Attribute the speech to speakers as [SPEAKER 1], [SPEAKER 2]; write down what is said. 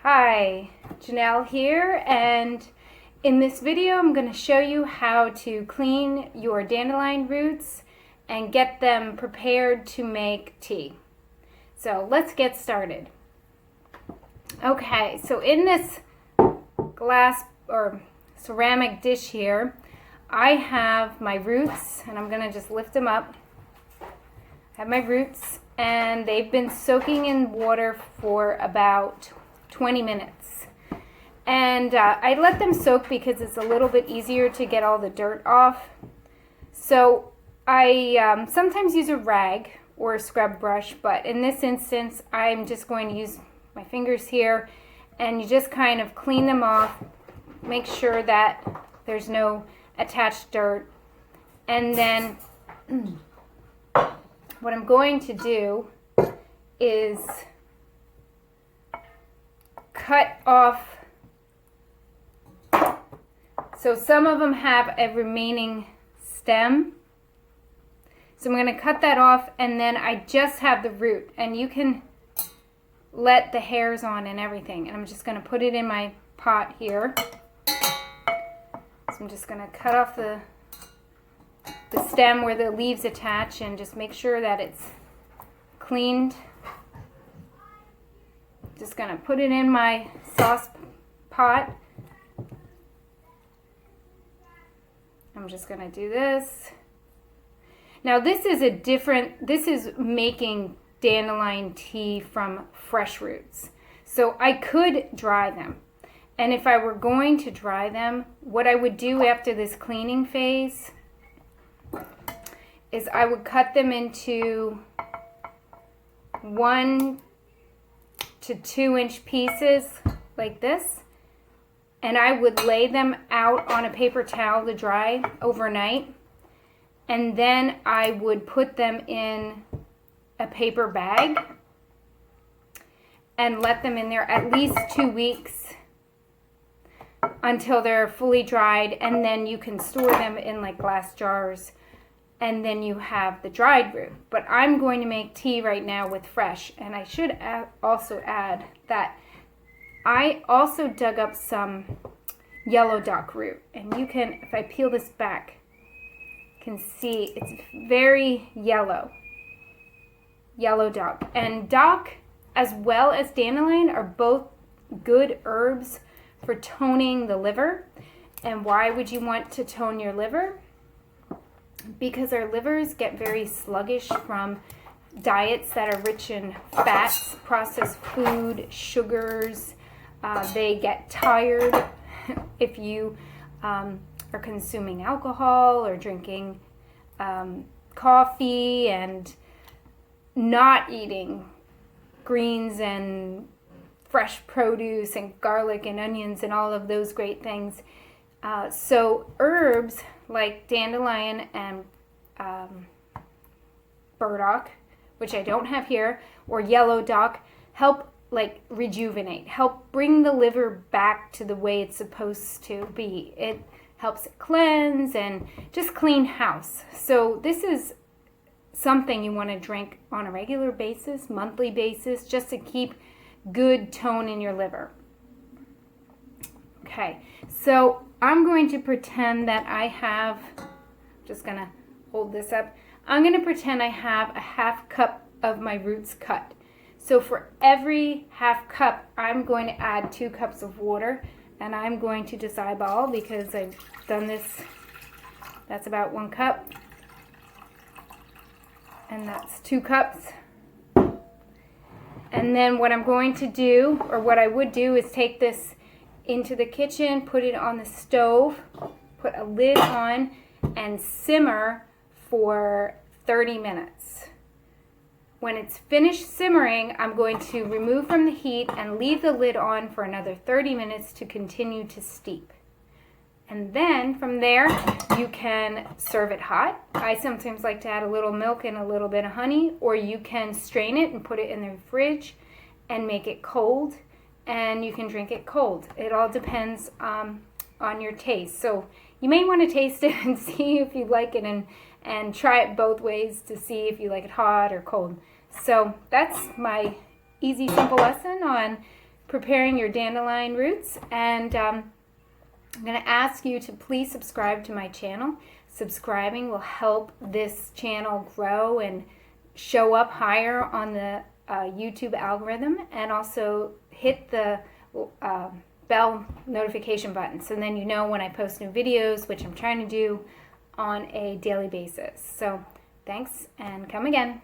[SPEAKER 1] Hi, Janelle here, and in this video I'm going to show you how to clean your dandelion roots and get them prepared to make tea. So let's get started. Okay, so in this glass or ceramic dish here, I have my roots, and I'm going to just lift them up. I have my roots, and they've been soaking in water for about 20 minutes. And I let them soak because it's a little bit easier to get all the dirt off. So I sometimes use a rag or a scrub brush, but in this instance I'm just going to use my fingers here, and you just kind of clean them off, make sure that there's no attached dirt. And then what I'm going to do is cut off. So some of them have a remaining stem. So I'm going to cut that off, and then I just have the root, and you can let the hairs on and everything. And I'm just going to put it in my pot here. So I'm just going to cut off the stem where the leaves attach and just make sure that it's cleaned. Just going to put it in my sauce pot. I'm just going to do this. Now this is making dandelion tea from fresh roots. So I could dry them. And if I were going to dry them, what I would do after this cleaning phase is I would cut them into 1 to 2 inch pieces like this, and I would lay them out on a paper towel to dry overnight, and then I would put them in a paper bag and let them in there at least 2 weeks until they're fully dried, and then you can store them in like glass jars, and then you have the dried root. But I'm going to make tea right now with fresh, and I should also add that I also dug up some yellow dock root, and you can, if I peel this back, can see it's very yellow dock. And dock as well as dandelion are both good herbs for toning the liver. And why would you want to tone your liver? Because our livers get very sluggish from diets that are rich in fats, processed food, sugars. They get tired if you are consuming alcohol or drinking coffee and not eating greens and fresh produce and garlic and onions and all of those great things. So herbs like dandelion and burdock, which I don't have here, or yellow dock, help like rejuvenate, help bring the liver back to the way it's supposed to be. It helps it cleanse and just clean house. So this is something you want to drink on a regular basis, monthly basis, just to keep good tone in your liver. Okay, so I'm going to pretend that I have, just going to hold this up. I'm going to pretend I have a half cup of my roots cut. So for every half cup, I'm going to add 2 cups of water, and I'm going to just eyeball because I've done this. That's about 1 cup, and that's 2 cups. And then what I'm going to do, or what I would do, is take this into the kitchen, put it on the stove, put a lid on, and simmer for 30 minutes. When it's finished simmering, I'm going to remove from the heat and leave the lid on for another 30 minutes to continue to steep. And then from there, you can serve it hot. I sometimes like to add a little milk and a little bit of honey, or you can strain it and put it in the fridge and make it cold, and you can drink it cold. It all depends on your taste. So you may want to taste it and see if you like it, and try it both ways to see if you like it hot or cold. So that's my easy, simple lesson on preparing your dandelion roots, and I'm going to ask you to please subscribe to my channel. Subscribing will help this channel grow and show up higher on the YouTube algorithm, and also hit the bell notification button so then you know when I post new videos, which I'm trying to do on a daily basis. So thanks, and come again.